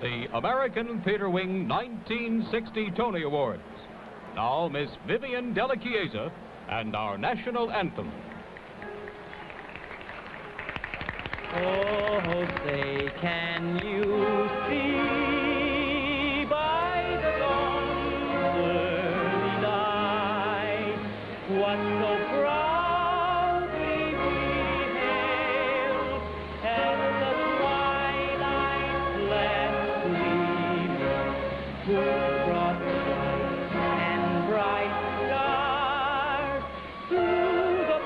the American Theater Wing 1960 Tony Awards. Now, Miss Vivian Della Chiesa and our national anthem. Oh, say, can you see by the dawn's early light what so proudly we hailed as the twilight's last gleaming, who brought light and bright stars through the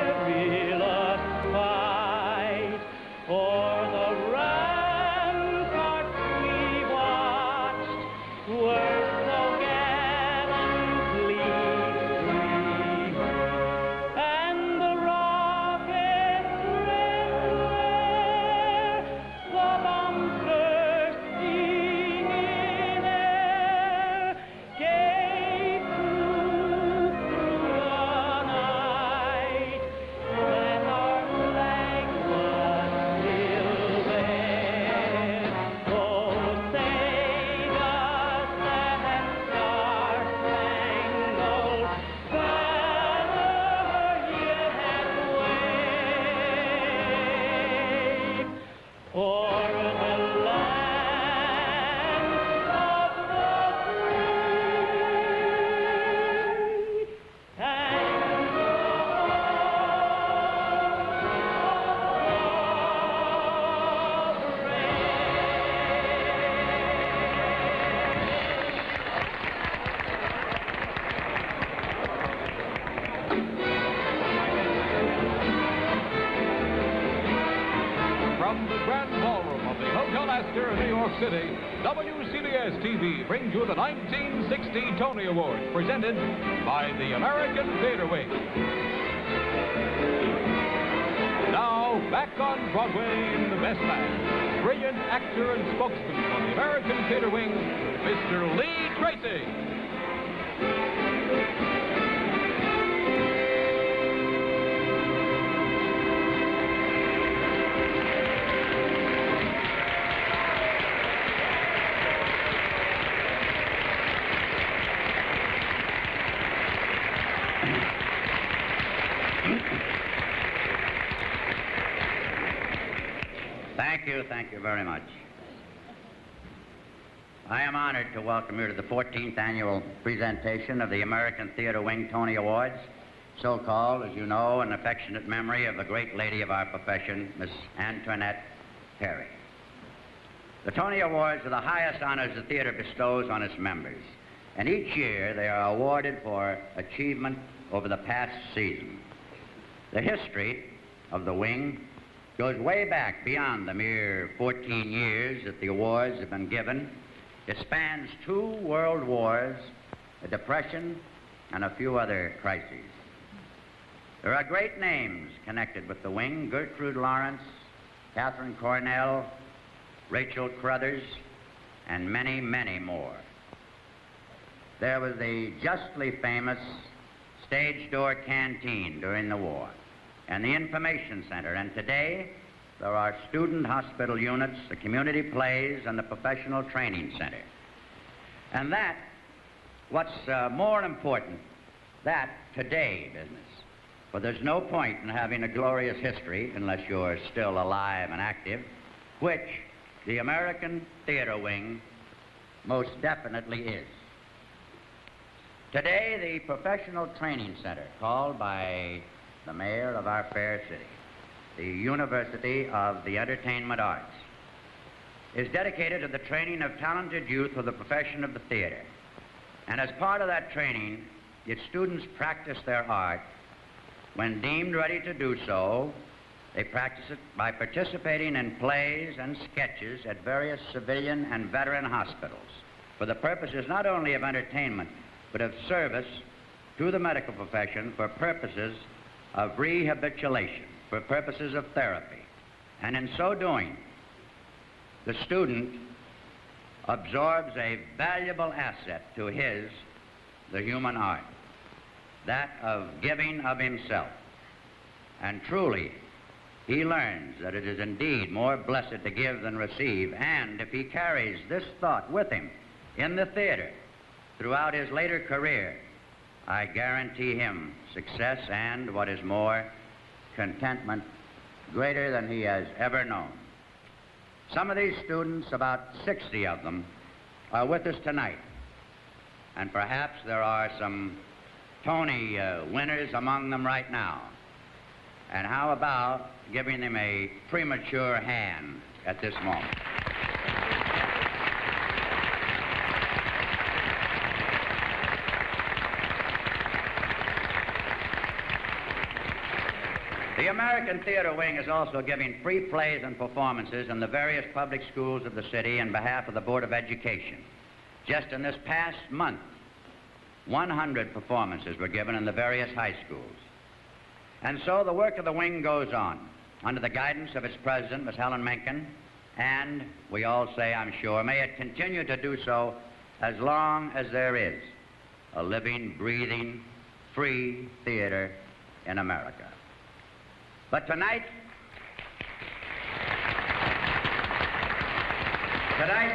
perilous fight? O'er the ramparts we watched were so gallantly streamed, and the rockets red glare, the bombs bursting in air, gave proof through the night that our flag was still there. Oh, say does that star-spangled banner yet wave o'er the land of the free and From the Grand Ballroom of the Hotel Astor in New York City, WCBS-TV brings you the 1960 Tony Awards, presented by the American Theater Wing. Now, back on Broadway in the best man, brilliant actor and spokesman for the American Theater Wing, Mr. Lee Tracy. Thank you very much. I am honored to welcome you to the 14th annual presentation of the American Theater Wing Tony Awards, so-called, as you know, in affectionate memory of the great lady of our profession, Miss Antoinette Perry. The Tony Awards are the highest honors the theater bestows on its members, and each year they are awarded for achievement over the past season. The history of the Wing goes way back beyond the mere 14 years that the awards have been given. It spans 2 world wars, a depression, and a few other crises. There are great names connected with the Wing: Gertrude Lawrence, Catherine Cornell, Rachel Crothers, and many, many more. There was the justly famous stage door canteen during the war, and the information center, and today there are student hospital units, the community plays, and the professional training center. And that, what's more important, that today business, for there's no point in having a glorious history unless you're still alive and active, which the American Theater Wing most definitely is. Today, the professional training center, called by the mayor of our fair city the University of the Entertainment Arts, is dedicated to the training of talented youth for the profession of the theater. And as part of that training, its students practice their art. When deemed ready to do so, they practice it by participating in plays and sketches at various civilian and veteran hospitals for the purposes not only of entertainment, but of service to the medical profession for purposes of rehabilitation, for purposes of therapy. And in so doing, the student absorbs a valuable asset to the human art, that of giving of himself. And truly, he learns that it is indeed more blessed to give than receive, and if he carries this thought with him in the theater throughout his later career, I guarantee him success and, what is more, contentment greater than he has ever known. Some of these students, about 60 of them, are with us tonight. And perhaps there are some Tony winners among them right now. And how about giving them a premature hand at this moment? The American Theater Wing is also giving free plays and performances in the various public schools of the city on behalf of the Board of Education. Just in this past month, 100 performances were given in the various high schools. And so the work of the wing goes on, under the guidance of its president, Miss Helen Mencken, and we all say, I'm sure, may it continue to do so as long as there is a living, breathing, free theater in America. But tonight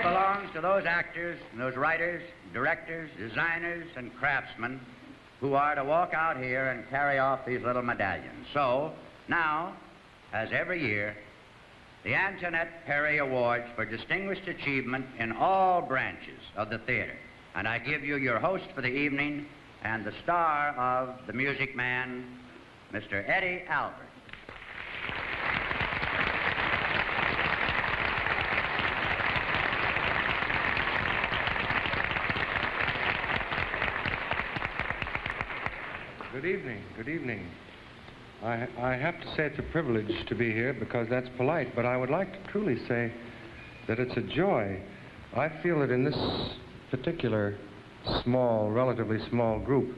belongs to those actors, and those writers, directors, designers, and craftsmen who are to walk out here and carry off these little medallions. So, now, as every year, the Antoinette Perry Awards for Distinguished Achievement in all branches of the theater. And I give you your host for the evening and the star of The Music Man, Mr. Eddie Albert. Good evening. Good evening. I have to say it's a privilege to be here because that's polite, but I would like to truly say that it's a joy. I feel that in this particular small, relatively small group,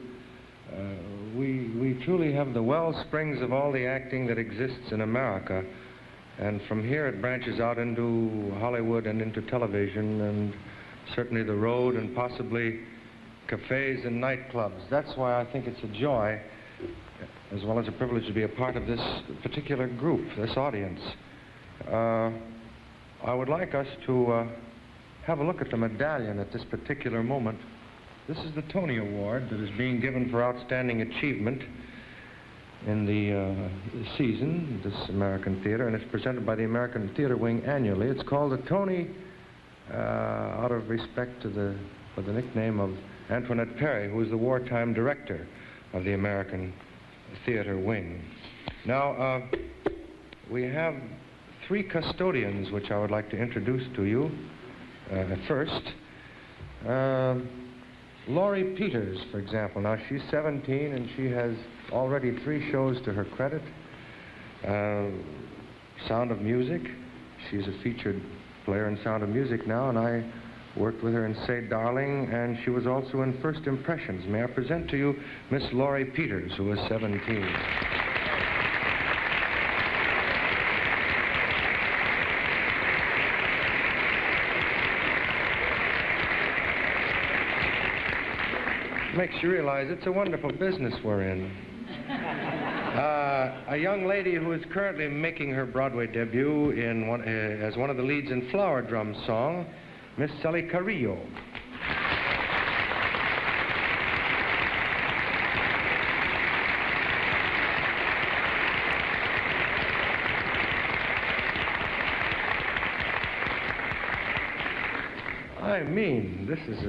we truly have the well springs of all the acting that exists in America. And from here it branches out into Hollywood and into television and certainly the road and possibly cafes and nightclubs. That's why I think it's a joy, as well as a privilege, to be a part of this particular group, this audience. I would like us to have a look at the medallion at this particular moment. This is the Tony Award that is being given for outstanding achievement in the season, this American theater, and it's presented by the American Theater Wing annually. It's called the Tony, out of respect to for the nickname of Antoinette Perry, who is the wartime director of the American Theater Wing. Now, we have 3 custodians, which I would like to introduce to you. First, Laurie Peters, for example. Now, she's 17, and she has already 3 shows to her credit. Sound of Music. She's a featured player in Sound of Music now, and I worked with her in Say Darling, and she was also in First Impressions. May I present to you Miss Laurie Peters, who is 17. Makes you realize it's a wonderful business we're in. A young lady who is currently making her Broadway debut as one of the leads in Flower Drum Song, Miss Sally Carrillo. I mean, this is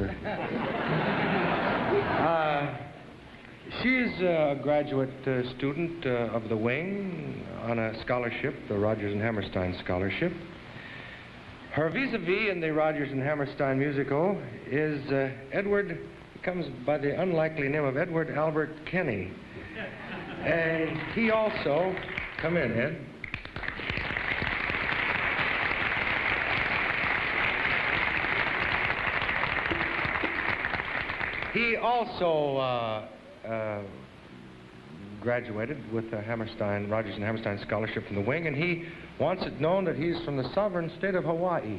she's a graduate student of the Wing on a scholarship, the Rodgers and Hammerstein Scholarship. Her vis-a-vis in the Rodgers and Hammerstein musical is Edward, comes by the unlikely name of Edward Albert Kenny. And he also, come in, Ed. He also graduated with a Rodgers and Hammerstein Scholarship from the Wing, and he wants it known that he's from the sovereign state of Hawaii.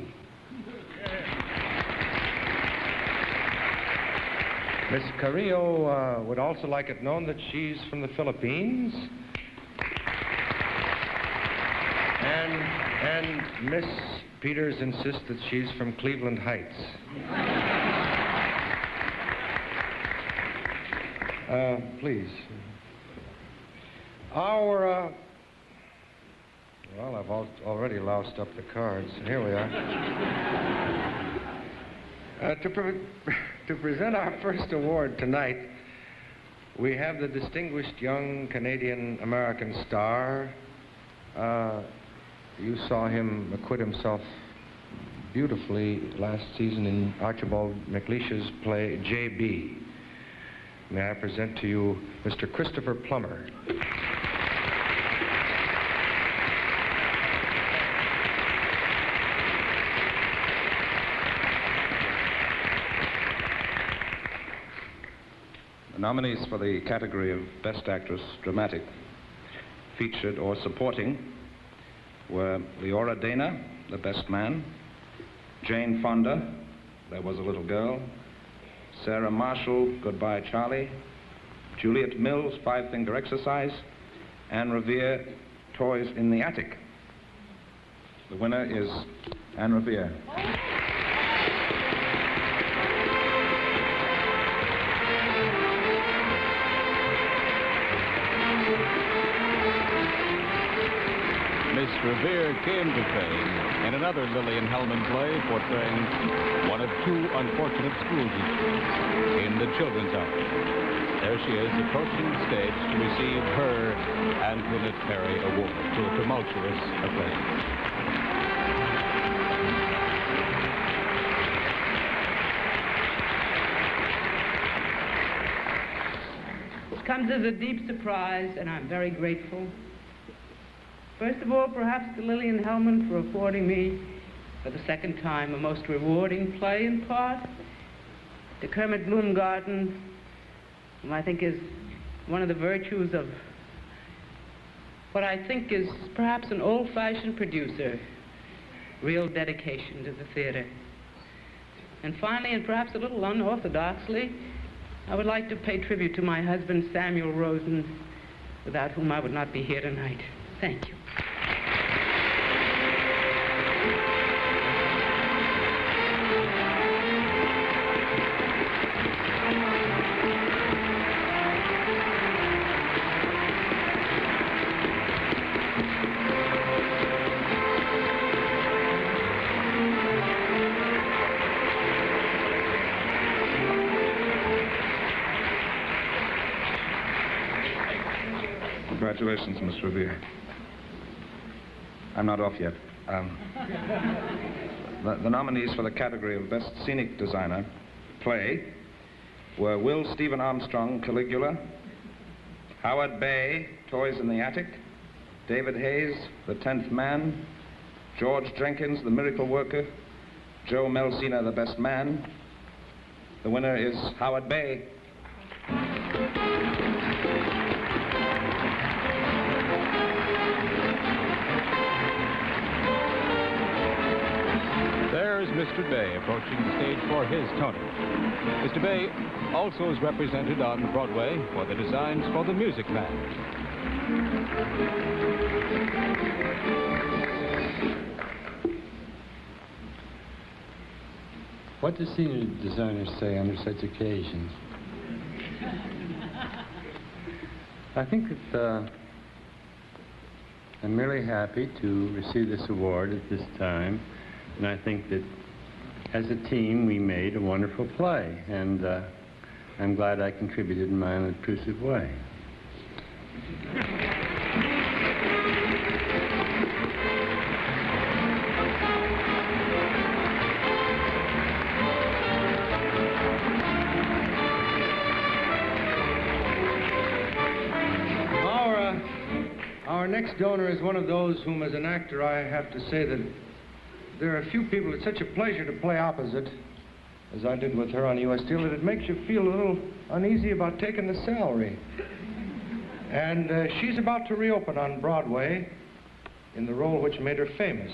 Miss Carrillo would also like it known that she's from the Philippines. And Miss Peters insists that she's from Cleveland Heights. Please. Well, I've already loused up the cards. Here we are. To present our first award tonight, we have the distinguished young Canadian-American star. You saw him acquit himself beautifully last season in Archibald MacLeish's play, J.B. May I present to you Mr. Christopher Plummer. The nominees for the category of Best Actress, Dramatic, Featured or Supporting were Leora Dana, The Best Man, Jane Fonda, There Was a Little Girl, Sarah Marshall, Goodbye Charlie, Juliet Mills, Five-Finger Exercise, Anne Revere, Toys in the Attic. The winner is Anne Revere. Miss Revere came to fame in another Lillian Hellman play portraying one of two unfortunate school teachers in The Children's Hour. There she is approaching the stage to receive her Humanitarian Award to a tumultuous acclaim. It comes as a deep surprise, and I'm very grateful. First of all, perhaps to Lillian Hellman for affording me, for the second time, a most rewarding play in part. To Kermit Bloomgarden, whom I think is one of the virtues of what I think is perhaps an old-fashioned producer, real dedication to the theater. And finally, and perhaps a little unorthodoxly, I would like to pay tribute to my husband, Samuel Rosen, without whom I would not be here tonight. Thank you. Congratulations, Miss Revere. I'm not off yet. The nominees for the category of Best Scenic Designer Play were Will Stephen Armstrong, Caligula, Howard Bay, Toys in the Attic, David Hayes, The 10th Man, George Jenkins, The Miracle Worker, Joe Melsina, The Best Man. The winner is Howard Bay. There's Mr. Bay approaching the stage for his Tony. Mr. Bay also is represented on Broadway for the designs for The Music Man. What do senior designers say under such occasions? I think that I'm really happy to receive this award at this time, and I think that as a team we made a wonderful play, and I'm glad I contributed in my unobtrusive way. Our next donor is one of those whom, as an actor, I have to say that there are a few people it's such a pleasure to play opposite, as I did with her on U.S. Steel, that it makes you feel a little uneasy about taking the salary. And she's about to reopen on Broadway in the role which made her famous,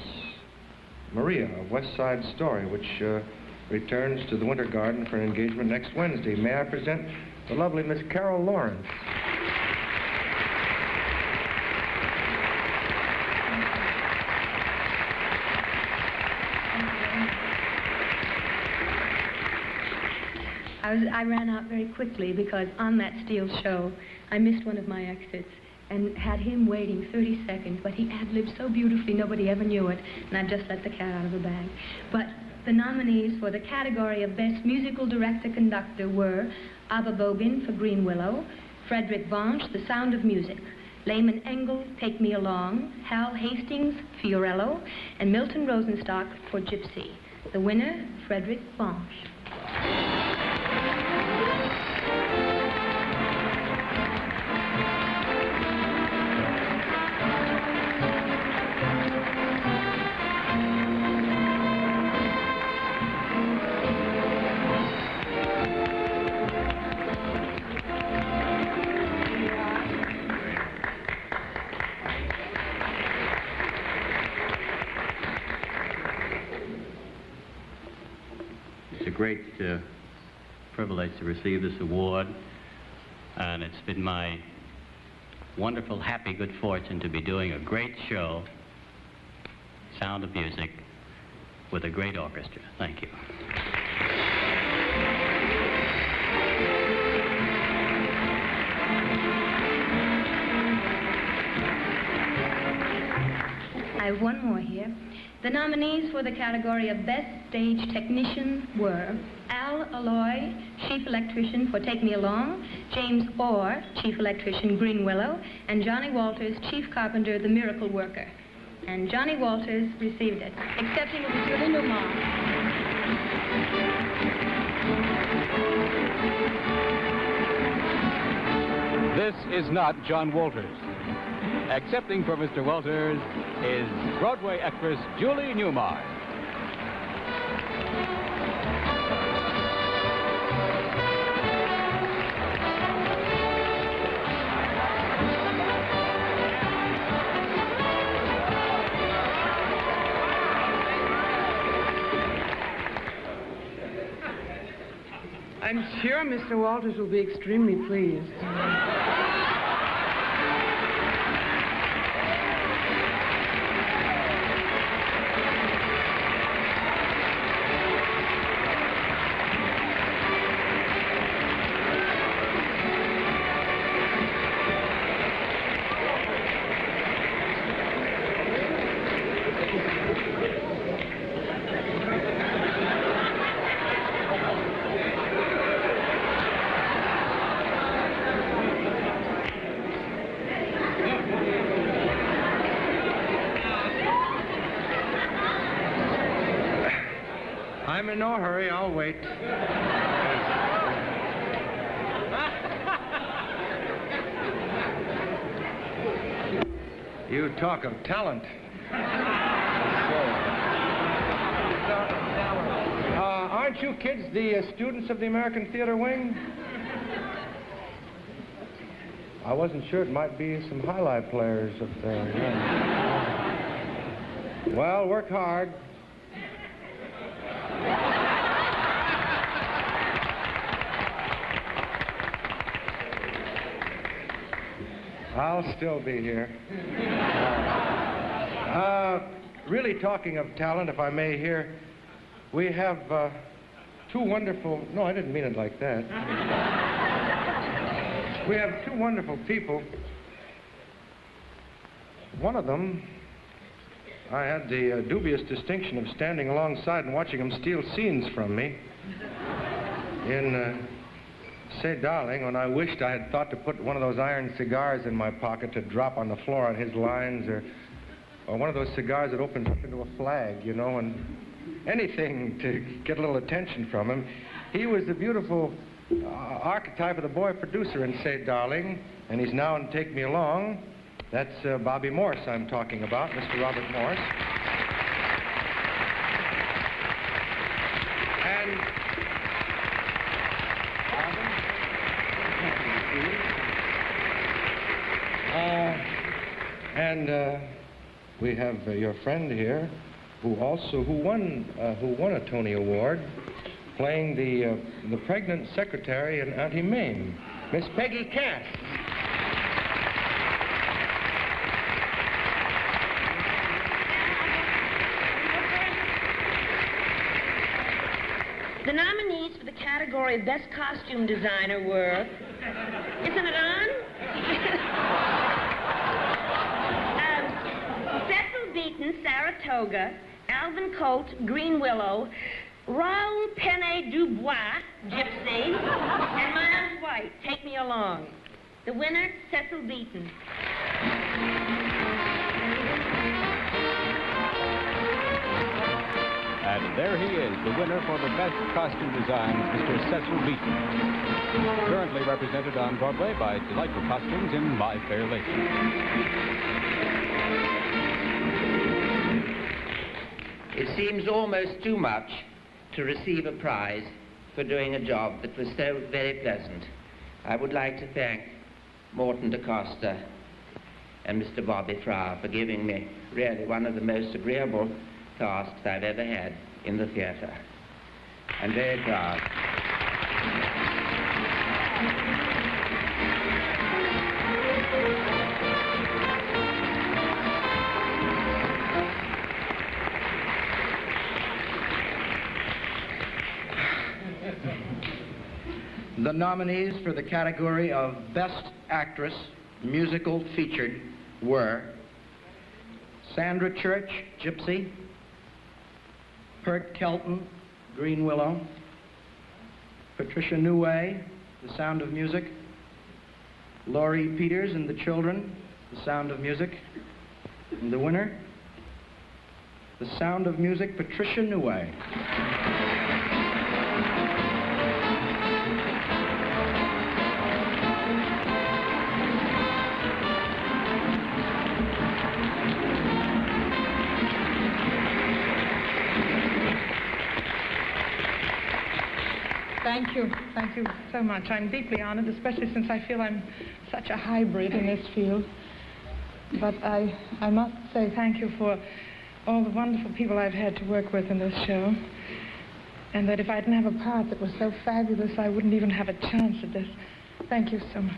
Maria of West Side Story, which returns to the Winter Garden for an engagement next Wednesday. May I present the lovely Miss Carol Lawrence. I ran out very quickly because on that steel show, I missed one of my exits and had him waiting 30 seconds, but he ad-libbed so beautifully nobody ever knew it, and I just let the cat out of the bag. But the nominees for the category of Best Musical Director-Conductor were Abba Bogan for Green Willow, Frederick Vanche, The Sound of Music, Lehman Engel, Take Me Along, Hal Hastings, Fiorello, and Milton Rosenstock for Gypsy. The winner, Frederick Vanche. It's a great privilege to receive this award, and it's been my wonderful, happy good fortune to be doing a great show, Sound of Music, with a great orchestra. Thank you. I have one more here. The nominees for the category of Best Stage Technician were Al Alloy, Chief Electrician for Take Me Along, James Orr, Chief Electrician, Green Willow, and Johnny Walters, Chief Carpenter, The Miracle Worker. And Johnny Walters received it, accepting it with Julie Newmar. This is not John Walters. Accepting for Mr. Walters is Broadway actress Julie Newmar. I'm sure Mr. Walters will be extremely pleased. I'm in no hurry. I'll wait. You talk of talent. Aren't you kids the students of the American Theater Wing? I wasn't sure. It might be some highlight players up there. Well, work hard. I'll still be here. Really talking of talent, if I may here, we have two wonderful... No, I didn't mean it like that. We have two wonderful people. One of them, I had the dubious distinction of standing alongside and watching him steal scenes from me in... Say, darling, when I wished I had thought to put one of those iron cigars in my pocket to drop on the floor on his lines, or one of those cigars that opens up into a flag, you know, and anything to get a little attention from him. He was the beautiful archetype of the boy producer in Say, Darling, and he's now in Take Me Along. That's Bobby Morse I'm talking about, Mr. Robert Morse. And we have your friend here, who won a Tony Award, playing the pregnant secretary in Auntie Mame, Miss Peggy Cass. The nominees for the category of Best Costume Designer were... Isn't it on? Cecil Beaton, Saratoga, Alvin Colt, Green Willow, Raoul Penne Dubois, Gypsy, and Miles White, Take Me Along. The winner, Cecil Beaton. And there he is, the winner for the Best Costume Design, Mr. Cecil Beaton. Currently represented on Broadway by delightful costumes in My Fair Lady. It seems almost too much to receive a prize for doing a job that was so very pleasant. I would like to thank Morton DaCosta and Mr. Bobby Frau for giving me really one of the most agreeable tasks I've ever had in the theater. I'm very proud. The nominees for the category of Best Actress Musical Featured were Sandra Church, Gypsy, Pert Kelton, Green Willow, Patricia Neway, The Sound of Music, Laurie Peters and the Children, The Sound of Music, and the winner, The Sound of Music, Patricia Neway. Thank you so much. I'm deeply honored, especially since I feel I'm such a hybrid in this field. But I must say thank you for all the wonderful people I've had to work with in this show. And that if I didn't have a part that was so fabulous, I wouldn't even have a chance at this. Thank you so much.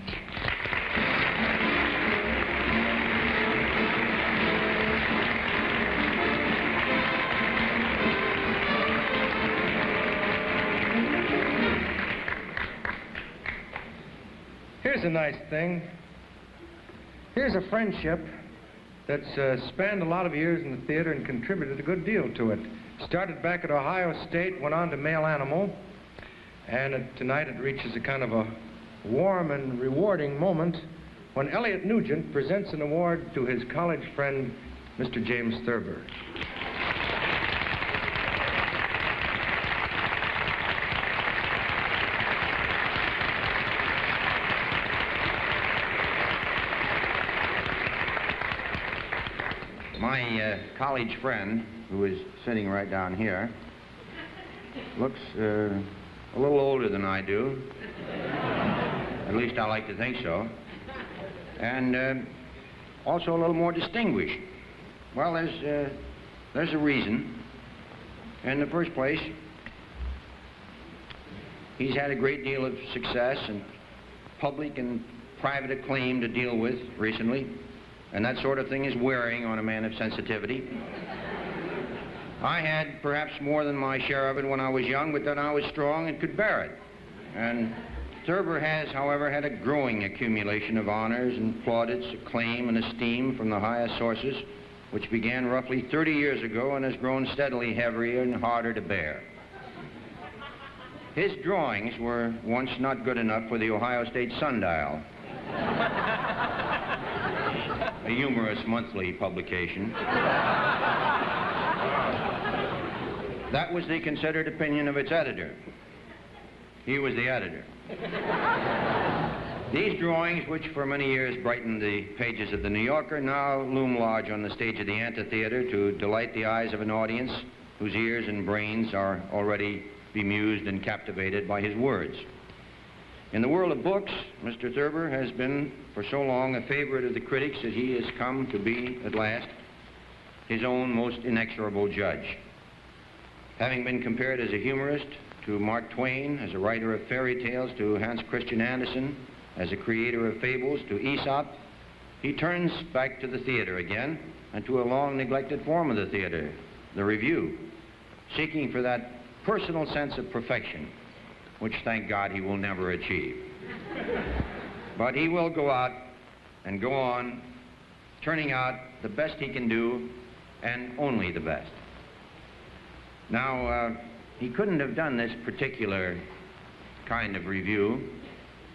Here's a nice thing. Here's a friendship that's spanned a lot of years in the theater and contributed a good deal to it. Started back at Ohio State, went on to Male Animal, and tonight it reaches a kind of a warm and rewarding moment when Elliot Nugent presents an award to his college friend, Mr. James Thurber. My college friend, who is sitting right down here, looks a little older than I do. At least I like to think so. And also a little more distinguished. Well, there's a reason. In the first place, he's had a great deal of success and public and private acclaim to deal with recently. And that sort of thing is wearing on a man of sensitivity. I had perhaps more than my share of it when I was young, but then I was strong and could bear it. And Thurber has, however, had a growing accumulation of honors and plaudits, acclaim, and esteem from the highest sources, which began roughly 30 years ago and has grown steadily heavier and harder to bear. His drawings were once not good enough for the Ohio State Sundial, a humorous monthly publication. That was the considered opinion of its editor. He was the editor. These drawings, which for many years brightened the pages of the New Yorker, now loom large on the stage of the amphitheater to delight the eyes of an audience whose ears and brains are already bemused and captivated by his words. In the world of books, Mr. Thurber has been for so long a favorite of the critics that he has come to be, at last, his own most inexorable judge. Having been compared as a humorist to Mark Twain, as a writer of fairy tales to Hans Christian Andersen, as a creator of fables to Aesop, he turns back to the theater again and to a long neglected form of the theater, the review, seeking for that personal sense of perfection, which, thank God, he will never achieve. But he will go out and go on, turning out the best he can do, and only the best. Now, he couldn't have done this particular kind of review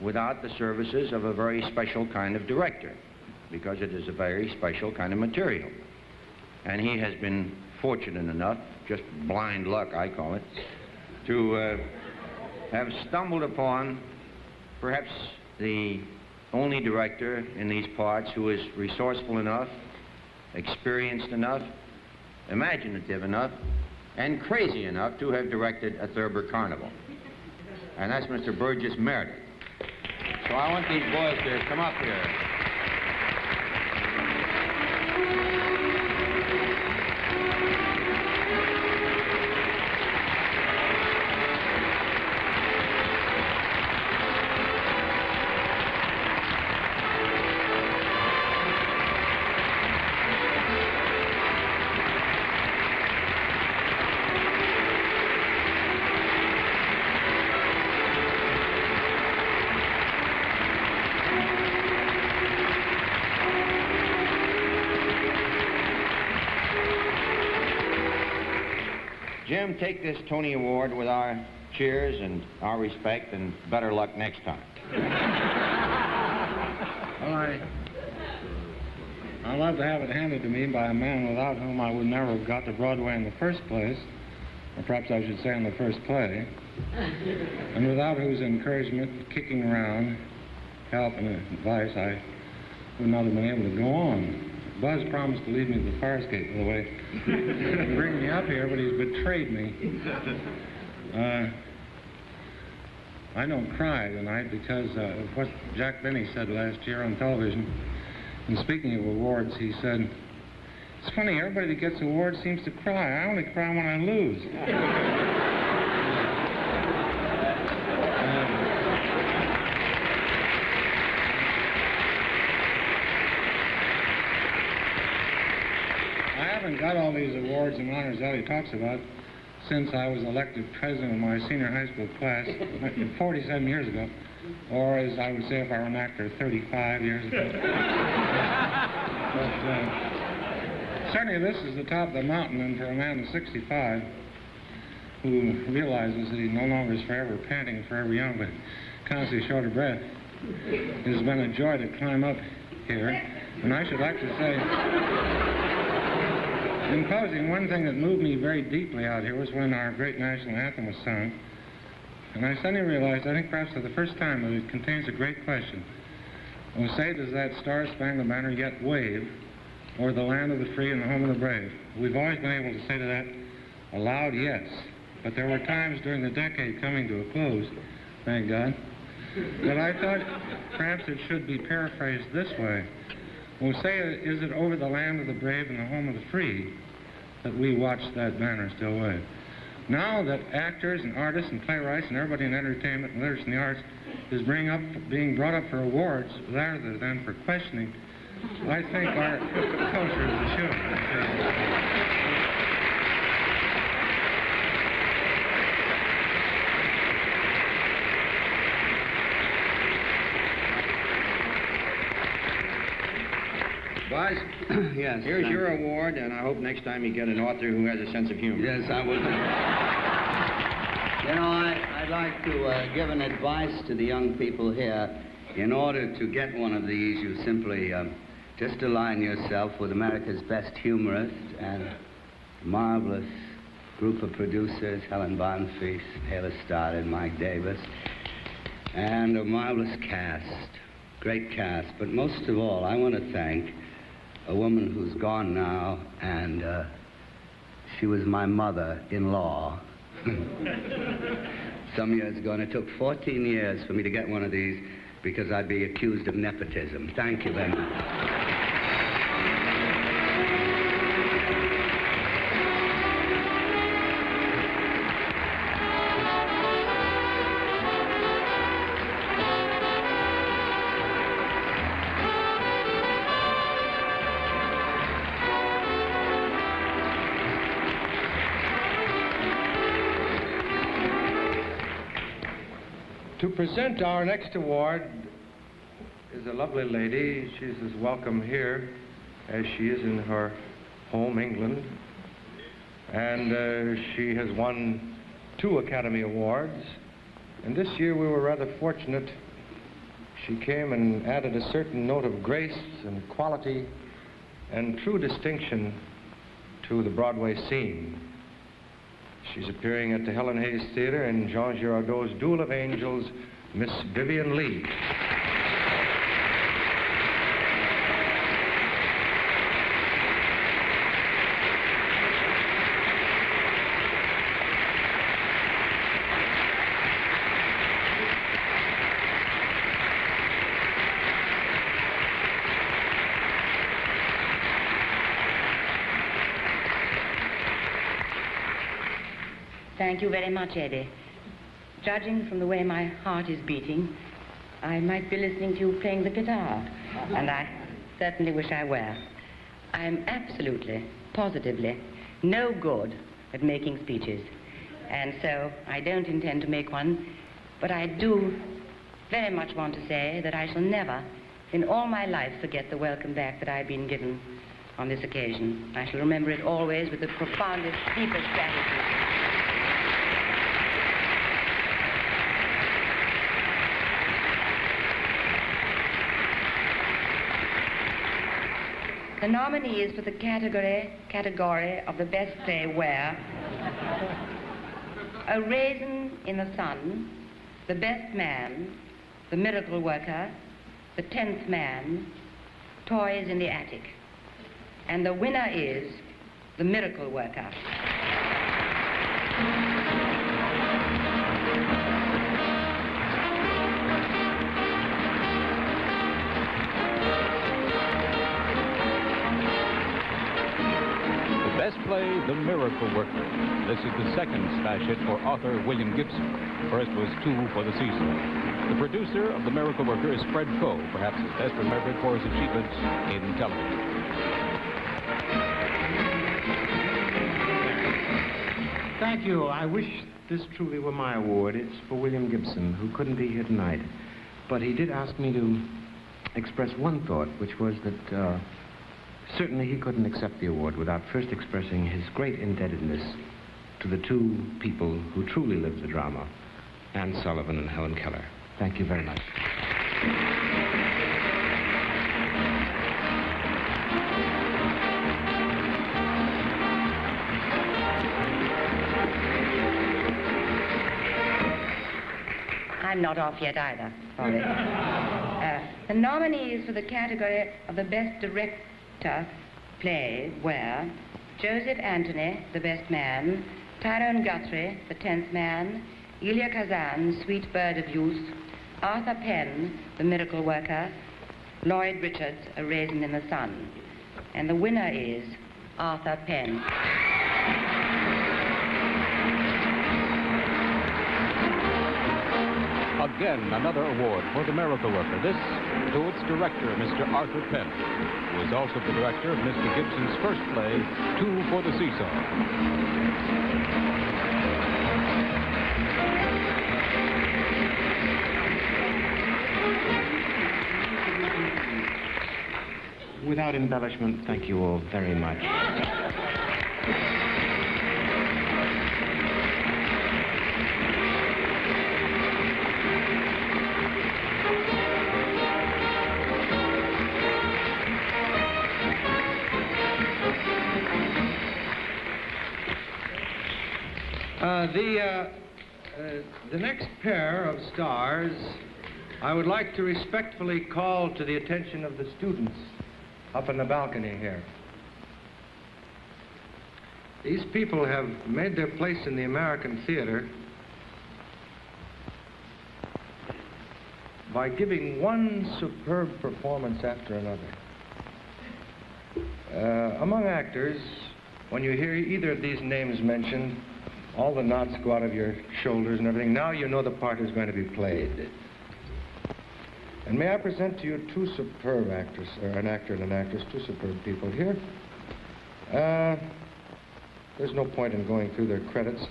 without the services of a very special kind of director, because it is a very special kind of material. And he has been fortunate enough, just blind luck I call it, to have stumbled upon perhaps the only director in these parts who is resourceful enough, experienced enough, imaginative enough, and crazy enough to have directed a Thurber carnival. And that's Mr. Burgess Meredith. So I want these boys to come up here. Jim, take this Tony Award with our cheers and our respect, and better luck next time. Well, I'd love to have it handed to me by a man without whom I would never have got to Broadway in the first place, or perhaps I should say in the first play, and without whose encouragement, kicking around, help, and advice, I would not have been able to go on. Buzz promised to lead me to the fire escape, by the way, to bring me up here, but he's betrayed me. I don't cry tonight because of what Jack Benny said last year on television. And speaking of awards, he said, "It's funny, everybody that gets awards seems to cry. I only cry when I lose." I haven't got all these awards and honors that he talks about since I was elected president of my senior high school class 47 years ago, or as I would say if I were an actor, 35 years ago. But certainly this is the top of the mountain, and for a man of 65 who realizes that he no longer is forever panting and forever young, but constantly short of breath, it has been a joy to climb up here. And I should like to say, in closing, one thing that moved me very deeply out here was when our great national anthem was sung. And I suddenly realized, I think perhaps for the first time, that it contains a great question. Oh, say, does that star-spangled banner yet wave o'er the land of the free and the home of the brave? We've always been able to say to that a loud yes. But there were times during the decade coming to a close, thank God, that I thought perhaps it should be paraphrased this way. Well, say, is it over the land of the brave and the home of the free that we watch that banner still wave? Now that actors and artists and playwrights and everybody in entertainment and literature and the arts is being brought up for awards rather than for questioning, I think our culture is a shoe. Buzz? Yes. Here's your award, and I hope next time you get an author who has a sense of humor. Yes, I will. You know, I'd like to give an advice to the young people here. In order to get one of these, you simply just align yourself with America's best humorists and marvelous group of producers, Helen Bonfils, Taylor Stoddard, Mike Davis, and a marvelous cast, great cast. But most of all, I want to thank a woman who's gone now, and she was my mother-in-law some years ago, and it took 14 years for me to get one of these because I'd be accused of nepotism. Thank you very much. To present our next award is a lovely lady. She's as welcome here as she is in her home, England. And she has won 2 Academy Awards. And this year we were rather fortunate. She came and added a certain note of grace and quality and true distinction to the Broadway scene. She's appearing at the Helen Hayes Theater in Jean Girardot's Duel of Angels, Miss Vivian Lee. Thank you very much, Eddie. Judging from the way my heart is beating, I might be listening to you playing the guitar, and I certainly wish I were. I'm absolutely, positively, no good at making speeches, and so I don't intend to make one, but I do very much want to say that I shall never, in all my life, forget the welcome back that I've been given on this occasion. I shall remember it always with the profoundest, deepest gratitude. The nominees for the category of the best play were A Raisin in the Sun, The Best Man, The Miracle Worker, The 10th Man, Toys in the Attic. And the winner is The Miracle Worker. Best play, The Miracle Worker. This is the second smash hit for author William Gibson. First was 2 for the season. The producer of The Miracle Worker is Fred Coe, perhaps his best remembered for his achievements in television. Thank you. I wish this truly were my award. It's for William Gibson, who couldn't be here tonight. But he did ask me to express one thought, which was that certainly he couldn't accept the award without first expressing his great indebtedness to the 2 people who truly lived the drama, Anne Sullivan and Helen Keller. Thank you very much. I'm not off yet either. Sorry. The nominees for the category of the best director play were Joseph Anthony, The Best Man, Tyrone Guthrie, The 10th Man, Elia Kazan, Sweet Bird of Youth, Arthur Penn, The Miracle Worker, Lloyd Richards, A Raisin in the Sun. And the winner is Arthur Penn. Again, another award for The Miracle Worker. This to its director, Mr. Arthur Penn, who is also the director of Mr. Gibson's first play, 2 for the Seesaw. Without embellishment, thank you all very much. The next pair of stars, I would like to respectfully call to the attention of the students up in the balcony here. These people have made their place in the American theater by giving one superb performance after another. Among actors, when you hear either of these names mentioned, all the knots go out of your shoulders and everything. Now you know the part is going to be played. And may I present to you 2 superb actors, or an actor and an actress, 2 superb people here. There's no point in going through their credits.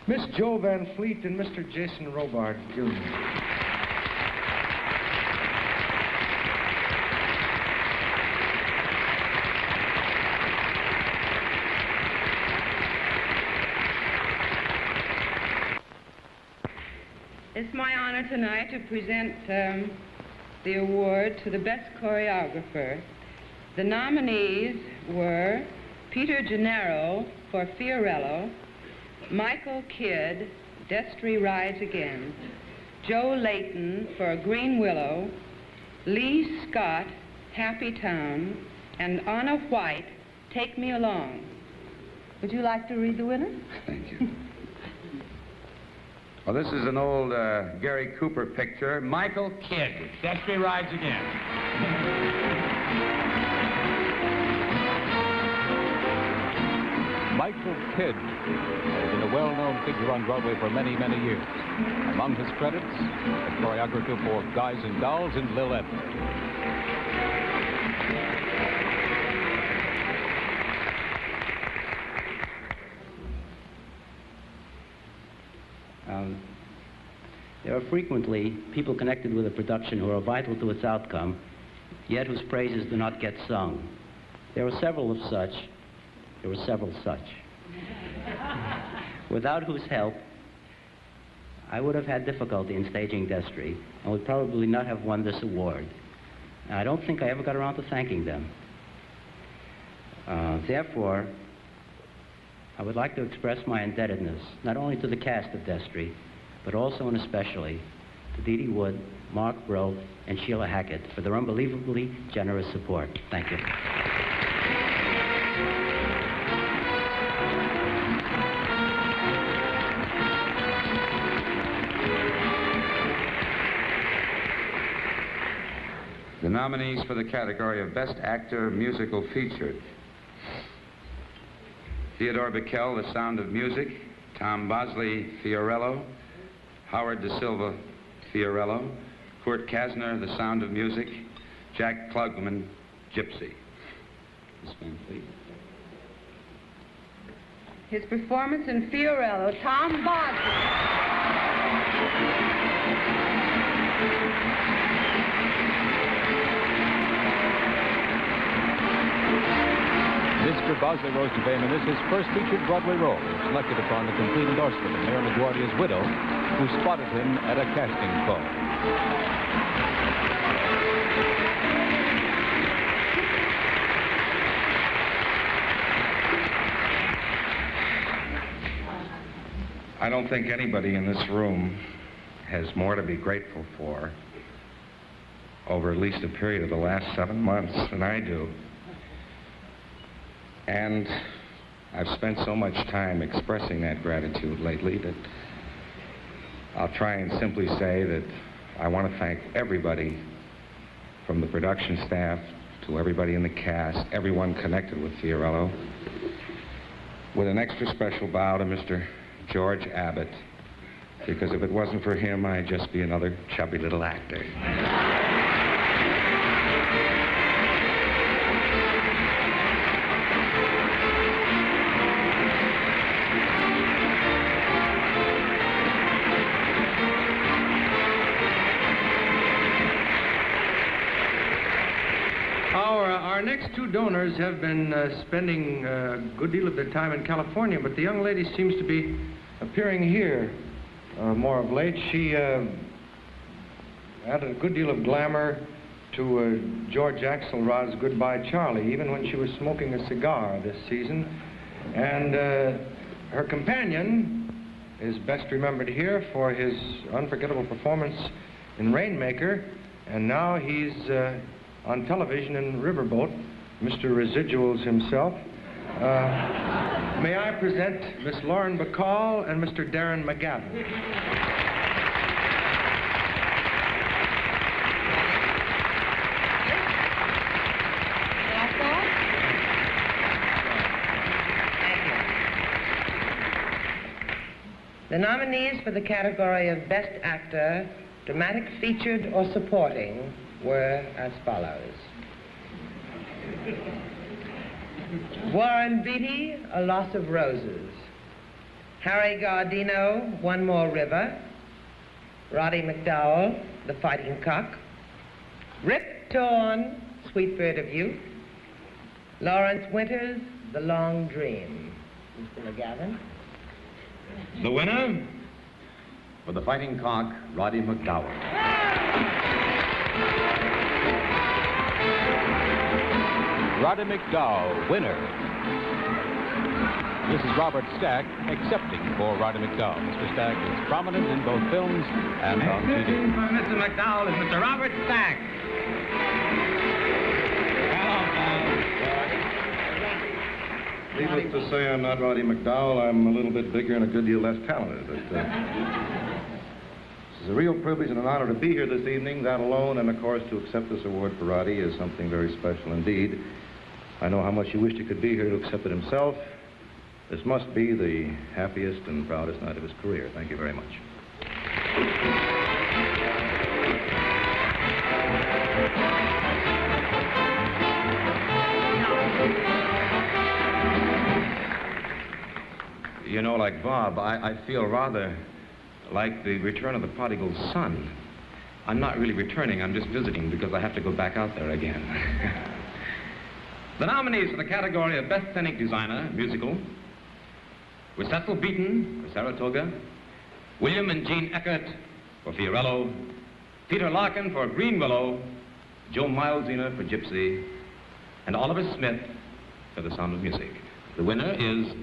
Miss Jo Van Fleet and Mr. Jason Robart, Jr. It's my honor tonight to present the award to the best choreographer. The nominees were Peter Gennaro for Fiorello, Michael Kidd, Destry Rides Again, Joe Layton for Green Willow, Lee Scott, Happy Town, and Anna White, Take Me Along. Would you like to read the winner? Thank you. Well, this is an old Gary Cooper picture. Michael Kidd, Destry Rides Again. Michael Kidd has been a well-known figure on Broadway for many, many years. Among his credits, a choreographer for Guys and Dolls and Lil Edmund. There are frequently people connected with a production who are vital to its outcome, yet whose praises do not get sung. There were several such, without whose help I would have had difficulty in staging Destry and would probably not have won this award. And I don't think I ever got around to thanking them. Therefore, I would like to express my indebtedness not only to the cast of Destry, but also and especially to Dee Dee Wood, Mark Broke, and Sheila Hackett for their unbelievably generous support. Thank you. The nominees for the category of Best Actor Musical Featured: Theodore Bikel, The Sound of Music; Tom Bosley, Fiorello; Howard Da Silva, Fiorello; Kurt Kasner, The Sound of Music; Jack Klugman, Gypsy. Miss Van Fleet. His performance in Fiorello, Tom Bosley. Mr. Bosley rose to fame, and this is his first featured Broadway role. He was selected upon the complete endorsement of Mayor LaGuardia's widow, who spotted him at a casting call. I don't think anybody in this room has more to be grateful for over at least a period of the last 7 months than I do. And I've spent so much time expressing that gratitude lately that I'll try and simply say that I want to thank everybody from the production staff to everybody in the cast, everyone connected with Fiorello, with an extra special bow to Mr. George Abbott, because if it wasn't for him, I'd just be another chubby little actor. Our next two donors have been spending a good deal of their time in California, but the young lady seems to be appearing here more of late. She added a good deal of glamour to George Axelrod's Goodbye Charlie, even when she was smoking a cigar this season. And her companion is best remembered here for his unforgettable performance in Rainmaker, and now he's on television in Riverboat, Mr. Residuals himself. May I present Miss Lauren Bacall and Mr. Darren McGavin. The nominees for the category of Best Actor, Dramatic Featured or Supporting were as follows. Warren Beatty, A Loss of Roses. Harry Gardino, One More River. Roddy McDowell, The Fighting Cock. Rip Torn, Sweet Bird of Youth. Lawrence Winters, The Long Dream. Mr. McGavin. The winner for The Fighting Cock, Roddy McDowell. Roddy McDowell, winner. This is Robert Stack accepting for Roddy McDowell. Mr. Stack is prominent in both films and on TV. Accepting for Mr. McDowell is Mr. Robert Stack. Needless to say, I'm not Roddy McDowell. I'm a little bit bigger and a good deal less talented. But, this is a real privilege and an honor to be here this evening. That alone, and of course, to accept this award for Roddy is something very special indeed. I know how much he wished he could be here to accept it himself. This must be the happiest and proudest night of his career. Thank you very much. You know, like Bob, I feel rather like the return of the prodigal son. I'm not really returning, I'm just visiting because I have to go back out there again. The nominees for the category of Best Scenic Designer, Musical, were Cecil Beaton for Saratoga, William and Jean Eckert for Fiorello, Peter Larkin for Green Willow, Joe Milesina for Gypsy, and Oliver Smith for The Sound of Music. The winner is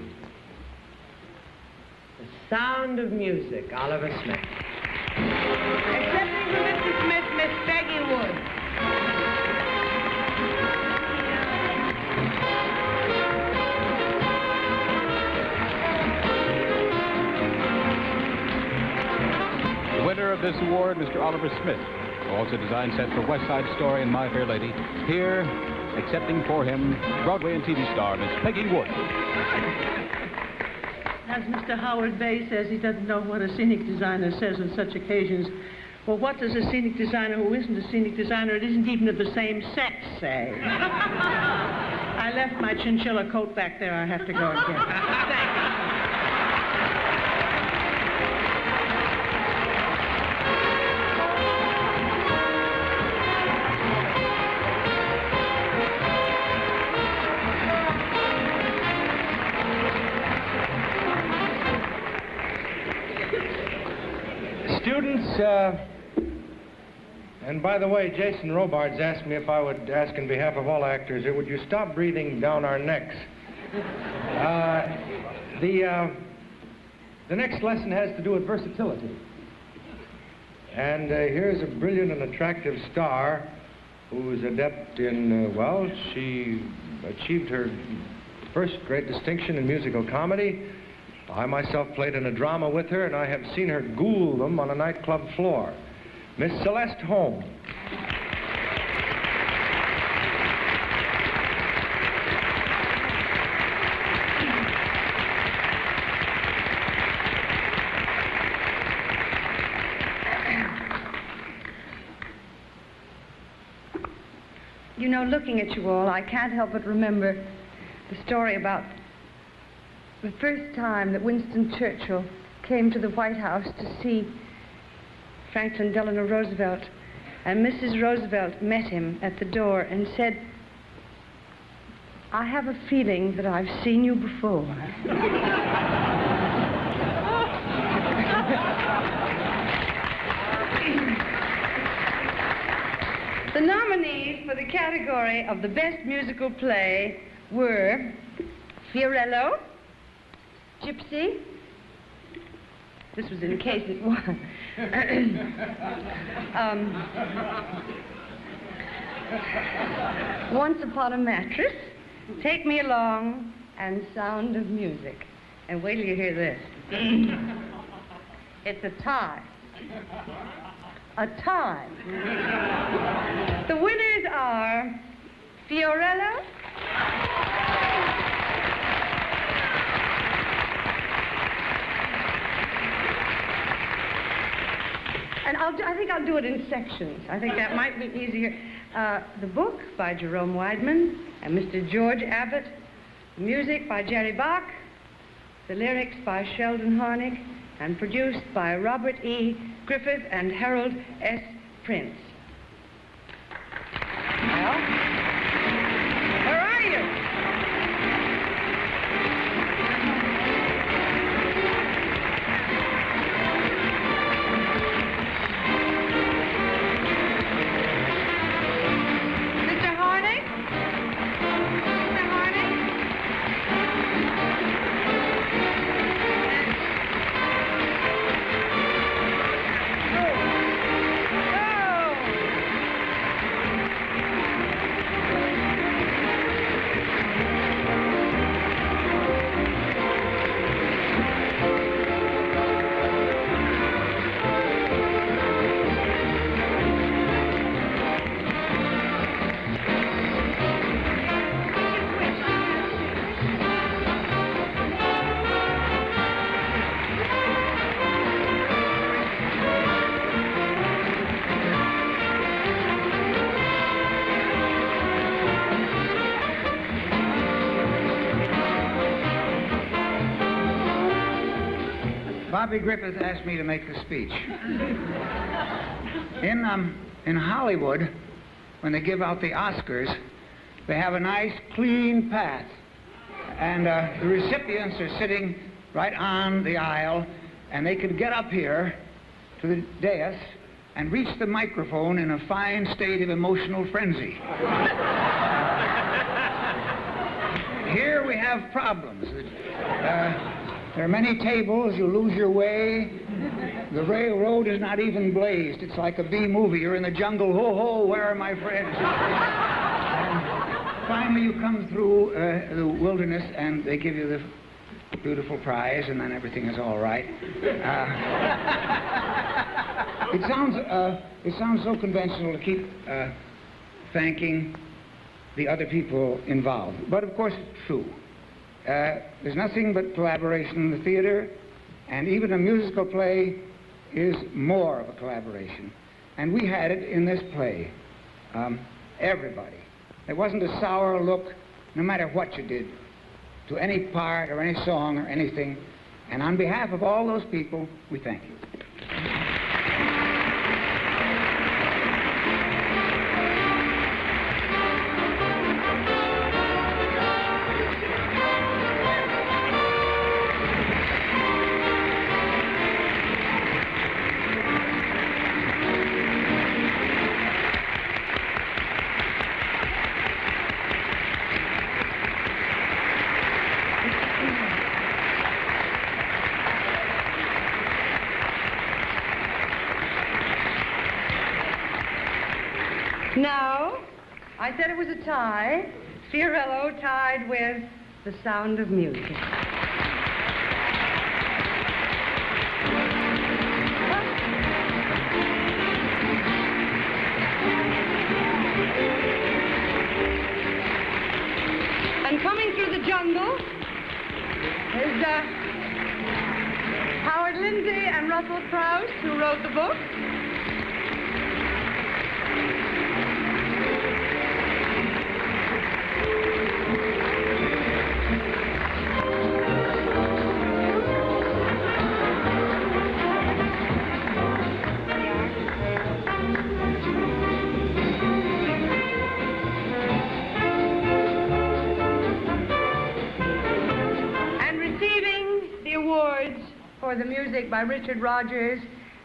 The Sound of Music, Oliver Smith. Accepting for Mr. Smith, Miss Peggy Wood. The winner of this award, Mr. Oliver Smith, who also designed sets for West Side Story and My Fair Lady. Here, accepting for him, Broadway and TV star, Miss Peggy Wood. As Mr. Howard Bay says, he doesn't know what a scenic designer says on such occasions. Well, what does a scenic designer who isn't a scenic designer, it isn't even of the same sex, say? I left my chinchilla coat back there. I have to go and get it. Thank you. Students, and by the way, Jason Robards asked me if I would ask in behalf of all actors, would you stop breathing down our necks? The next lesson has to do with versatility. And here's a brilliant and attractive star who's adept in, well, she achieved her first great distinction in musical comedy. I myself played in a drama with her, and I have seen her ghoul them on a nightclub floor. Miss Celeste Holm. You know, looking at you all, I can't help but remember the story about the first time that Winston Churchill came to the White House to see Franklin Delano Roosevelt, and Mrs. Roosevelt met him at the door and said, "I have a feeling that I've seen you before." The nominees for the category of the Best Musical Play were Fiorello, Gypsy. This was in case it was. Once Upon a Mattress, Take Me Along, and Sound of Music. And wait till you hear this. It's a tie. A tie. The winners are Fiorello, and I think I'll do it in sections. I think that might be easier. The book by Jerome Weidman and Mr. George Abbott. Music by Jerry Bach. the lyrics by Sheldon Harnick, and produced by Robert E. Griffith and Harold S. Prince. Well, where are you? Mr. Harnick? Mr. Harnick? Bobby Griffith asked me to make the speech. In Hollywood, when they give out the Oscars, they have a nice, clean path. And the recipients are sitting right on the aisle, and they can get up here to the dais and reach the microphone in a fine state of emotional frenzy. Here we have problems. There are many tables, you lose your way. The railroad is not even blazed. It's like a B movie. You're in the jungle, ho ho, where are my friends? And finally you come through the wilderness and they give you the beautiful prize, and then everything is all right. It sounds so conventional to keep thanking the other people involved, but of course it's true. There's nothing but collaboration in the theater, and even a musical play is more of a collaboration. And we had it in this play. Everybody. There wasn't a sour look, no matter what you did, to any part or any song or anything. And on behalf of all those people, we thank you. No, I said it was a tie. Fiorello tied with The Sound of Music. And coming through the jungle is Howard Lindsay and Russell Krauss, who wrote the book. For the music by Richard Rogers,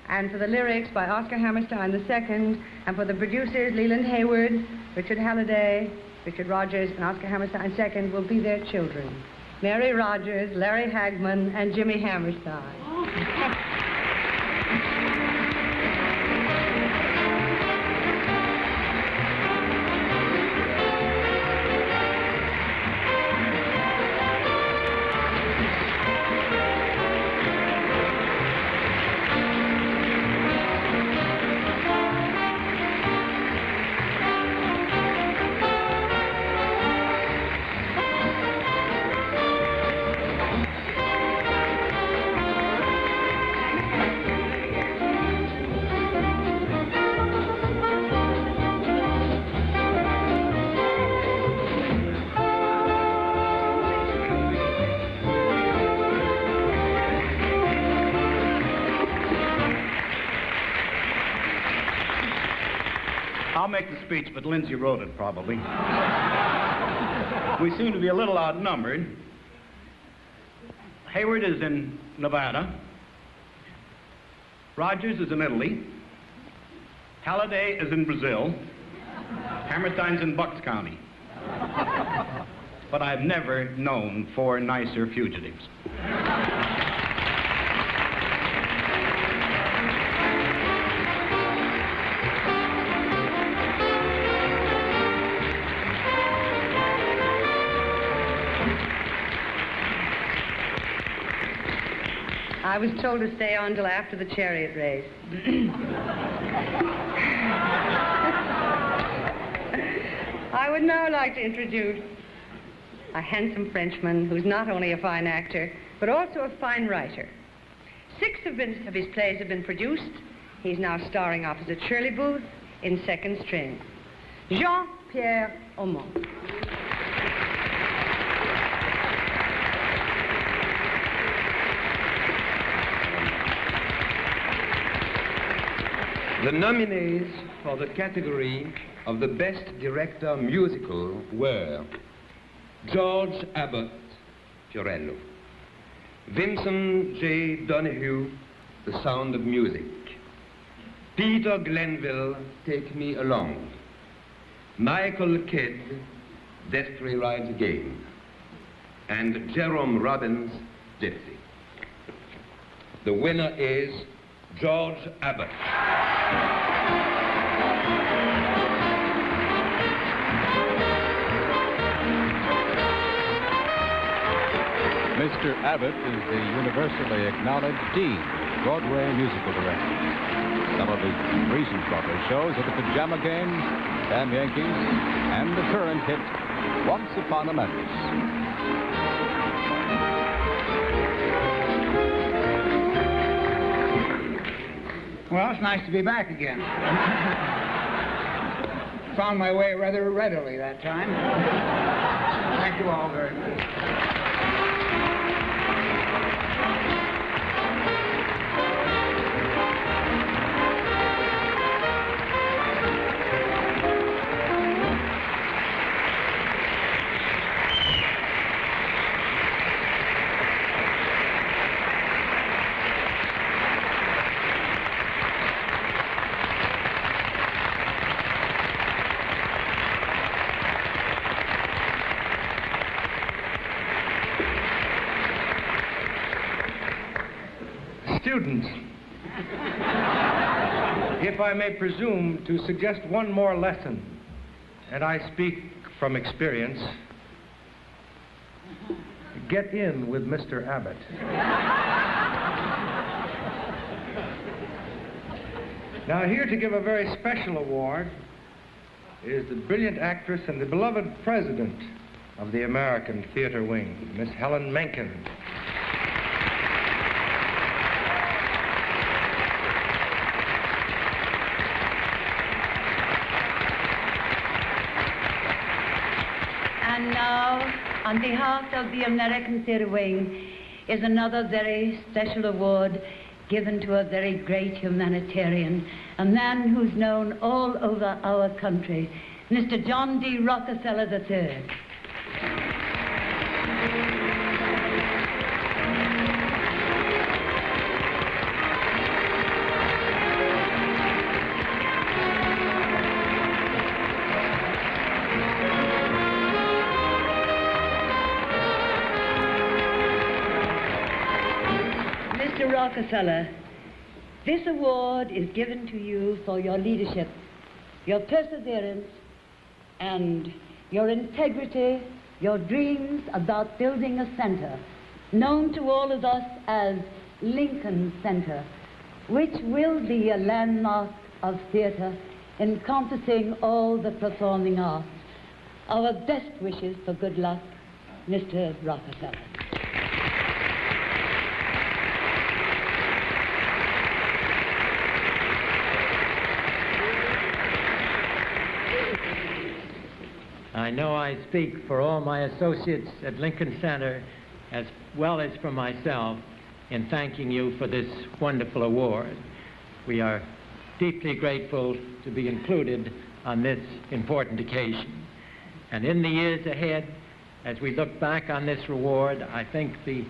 and for the lyrics by Oscar Hammerstein II, and for the producers Leland Hayward, Richard Halliday, Richard Rogers, and Oscar Hammerstein II will be their children, Mary Rogers, Larry Hagman, and Jimmy Hammerstein. I'll make the speech, but Lindsay wrote it, probably. We seem to be a little outnumbered. Hayward is in Nevada. Rogers is in Italy. Halliday is in Brazil. Hammerstein's in Bucks County. But I've never known 4 nicer fugitives. I was told to stay on till after the chariot race. I would now like to introduce a handsome Frenchman who's not only a fine actor, but also a fine writer. 6 of his plays have been produced. He's now starring opposite Shirley Booth in second string. Jean-Pierre Aumont. The nominees for the category of the Best Director Musical were George Abbott, Fiorello; Vincent J. Donahue, The Sound of Music; Peter Glenville, Take Me Along; Michael Kidd, Destry Rides Again; and Jerome Robbins, Gypsy. The winner is George Abbott. Mr. Abbott is the universally acknowledged dean of Broadway musical directors. Some of his recent Broadway shows are The Pajama Game, Damn Yankees, and the current hit, Once Upon a Memphis. Well, it's nice to be back again. Found my way rather readily that time. Thank you all very much. Students, if I may presume to suggest one more lesson, and I speak from experience, get in with Mr. Abbott. Now, here to give a very special award is the brilliant actress and the beloved president of the American Theater Wing, Miss Helen Menken. And now, on behalf of the American Theater Wing, is another very special award given to a very great humanitarian, a man who's known all over our country, Mr. John D. Rockefeller III. Rockefeller, this award is given to you for your leadership, your perseverance, and your integrity, your dreams about building a center known to all of us as Lincoln Center, which will be a landmark of theater encompassing all the performing arts. Our best wishes for good luck, Mr. Rockefeller. I know I speak for all my associates at Lincoln Center as well as for myself in thanking you for this wonderful award. We are deeply grateful to be included on this important occasion. And in the years ahead, as we look back on this reward, I think the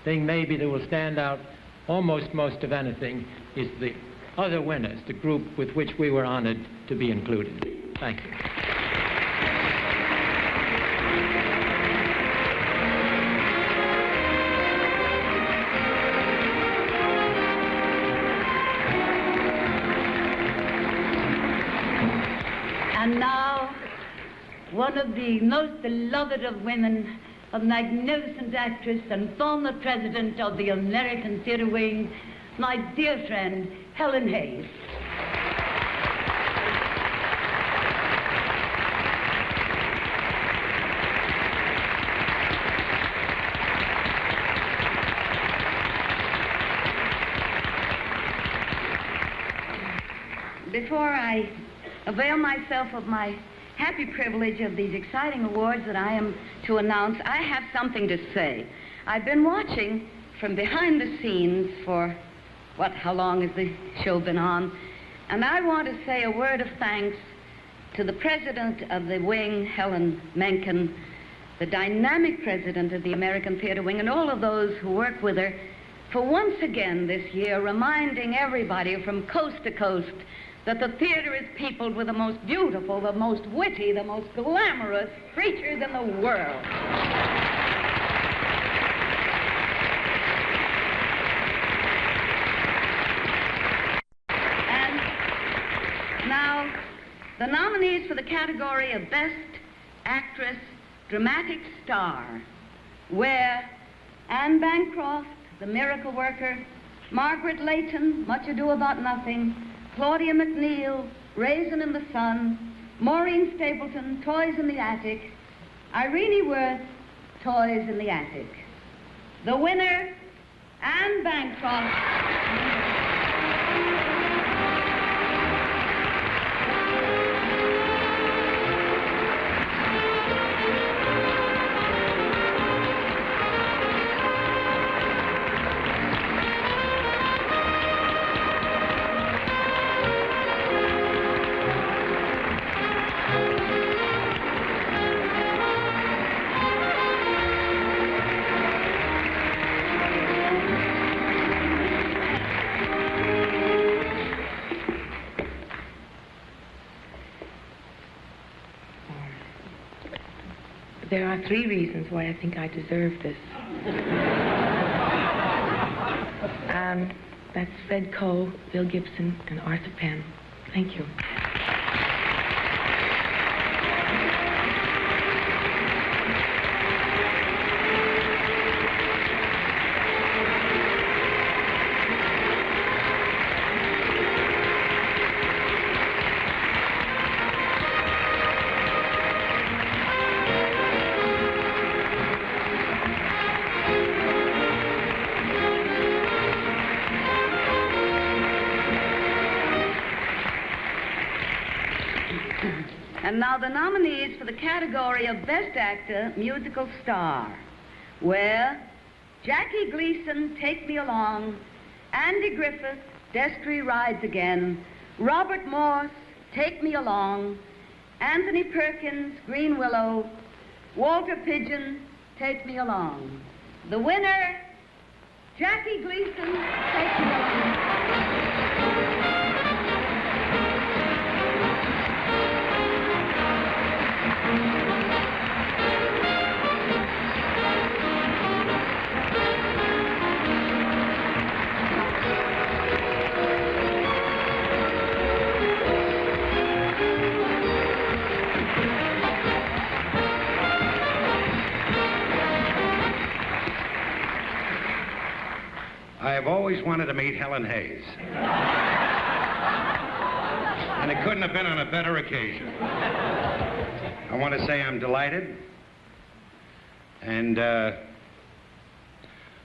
thing maybe that will stand out almost most of anything is the other winners, the group with which we were honored to be included. Thank you. And now, one of the most beloved of women, a magnificent actress and former president of the American Theatre Wing, my dear friend, Helen Hayes. Before I avail myself of my happy privilege of these exciting awards that I am to announce, I have something to say. I've been watching from behind the scenes for, how long has the show been on? And I want to say a word of thanks to the president of the wing, Helen Mencken, the dynamic president of the American Theatre Wing, and all of those who work with her, for once again this year reminding everybody from coast to coast that the theater is peopled with the most beautiful, the most witty, the most glamorous creatures in the world. And now, the nominees for the category of Best Actress Dramatic Star were Anne Bancroft, The Miracle Worker, Margaret Leighton, Much Ado About Nothing, Claudia McNeil, Raisin in the Sun, Maureen Stapleton, Toys in the Attic, Irene Worth, Toys in the Attic. The winner, Anne Bancroft. There are 3 reasons why I think I deserve this. That's Fred Coe, Bill Gibson, and Arthur Penn. Thank you. And now the nominees for the category of Best Actor Musical Star were Jackie Gleason, Take Me Along, Andy Griffith, Destry Rides Again, Robert Morse, Take Me Along, Anthony Perkins, Green Willow, Walter Pidgeon, Take Me Along. The winner, Jackie Gleason, Take Me Along. I have always wanted to meet Helen Hayes. And it couldn't have been on a better occasion. I want to say I'm delighted. And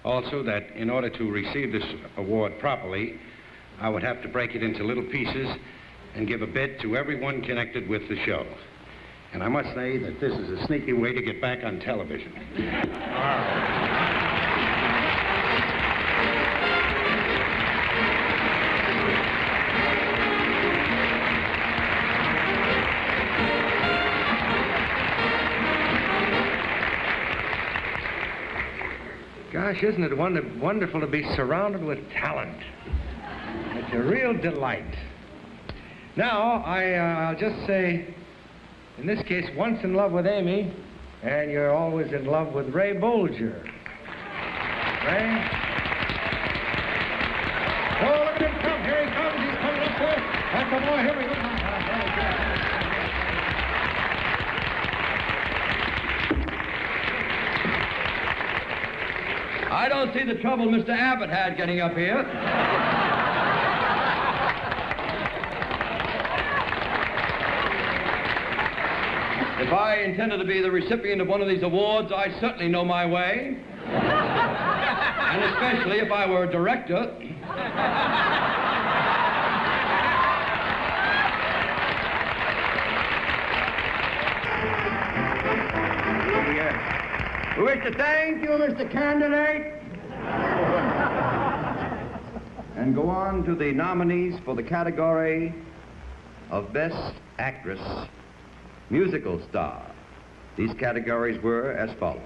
also that in order to receive this award properly, I would have to break it into little pieces and give a bit to everyone connected with the show. And I must say that this is a sneaky way to get back on television. gosh, isn't it wonderful to be surrounded with talent? It's a real delight. Now, I'll just say, in this case, once in love with Amy, and you're always in love with Ray Bolger. Ray? Oh, look at him come. Here he comes. He's coming up there. That's the boy. Here we go. I don't see the trouble Mr. Abbott had getting up here. If I intended to be the recipient of one of these awards, I certainly know my way. And especially if I were a director. We wish to thank you, Mr. Candidate. And go on to the nominees for the category of Best Actress, Musical Star. These categories were as follows.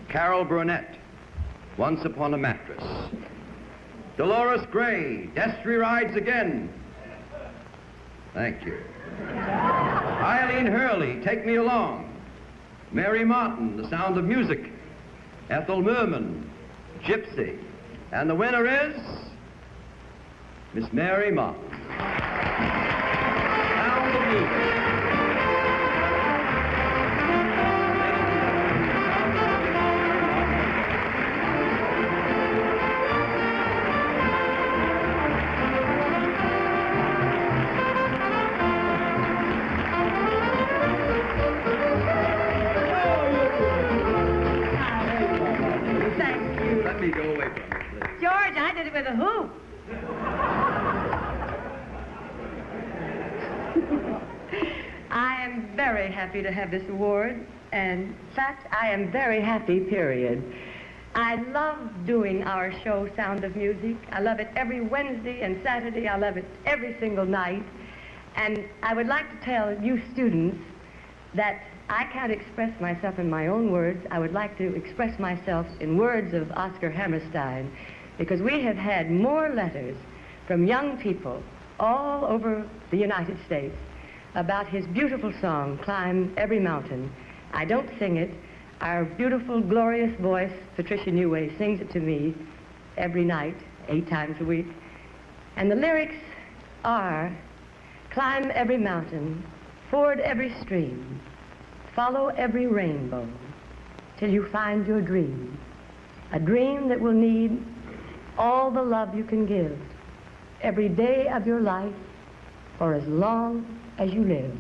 Carol Burnett, Once Upon a Mattress. Dolores Gray, Destiny Rides Again. Thank you. Eileen Hurley, Take Me Along. Mary Martin, The Sound of Music. Ethel Merman, Gypsy. And the winner is Miss Mary Martin. Sound of Music. Let me go away from it, please. George, I did it with a hoop. I am very happy to have this award, and in fact, I am very happy, period. I love doing our show, Sound of Music. I love it every Wednesday and Saturday. I love it every single night. And I would like to tell you students that I can't express myself in my own words. I would like to express myself in words of Oscar Hammerstein, because we have had more letters from young people all over the United States about his beautiful song, Climb Every Mountain. I don't sing it. Our beautiful, glorious voice, Patricia Newway, sings it to me every night, 8 times a week. And the lyrics are, climb every mountain, ford every stream, follow every rainbow till you find your dream. A dream that will need all the love you can give every day of your life for as long as you live.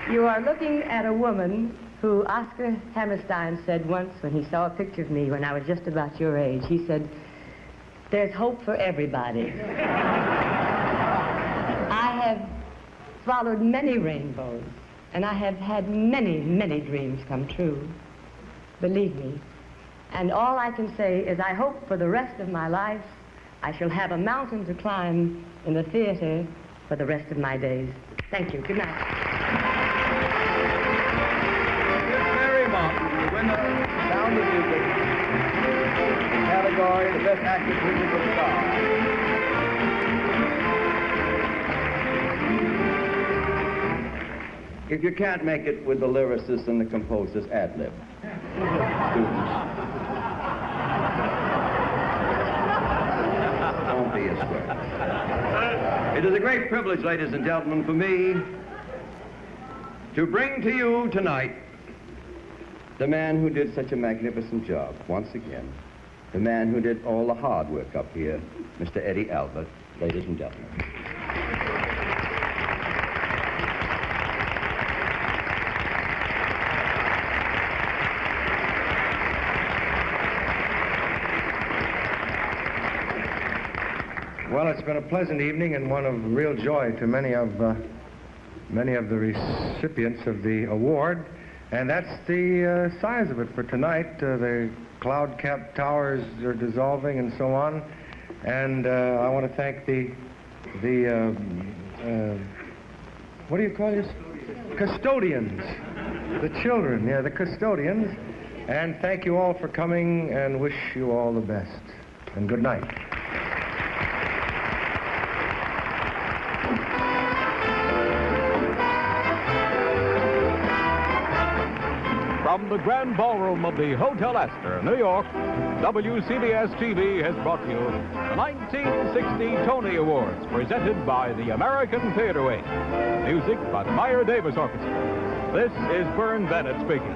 You are looking at a woman who Oscar Hammerstein said once when he saw a picture of me when I was just about your age. He said, "There's hope for everybody." I have followed many rainbows, and I have had many, many dreams come true. Believe me. And all I can say is I hope for the rest of my life I shall have a mountain to climb in the theater for the rest of my days. Thank you. Good night. The winner, Sound of Music, category, the Best Actress Musical Star. If you can't make it with the lyricist and the composer's ad-lib. Don't be a square. It is a great privilege, ladies and gentlemen, for me to bring to you tonight the man who did such a magnificent job, once again. The man who did all the hard work up here, Mr. Eddie Albert, ladies and gentlemen. Well, it's been a pleasant evening and one of real joy to many of the recipients of the award. And that's the size of it for tonight. The cloud-capped towers are dissolving and so on. And I want to thank the what do you call this? Custodians. The children, yeah, the custodians. And thank you all for coming, and wish you all the best. And good night. From the Grand Ballroom of the Hotel Astor, New York, WCBS-TV has brought you the 1960 Tony Awards, presented by the American Theater Wing. Music by the Meyer Davis Orchestra. This is Vern Bennett speaking.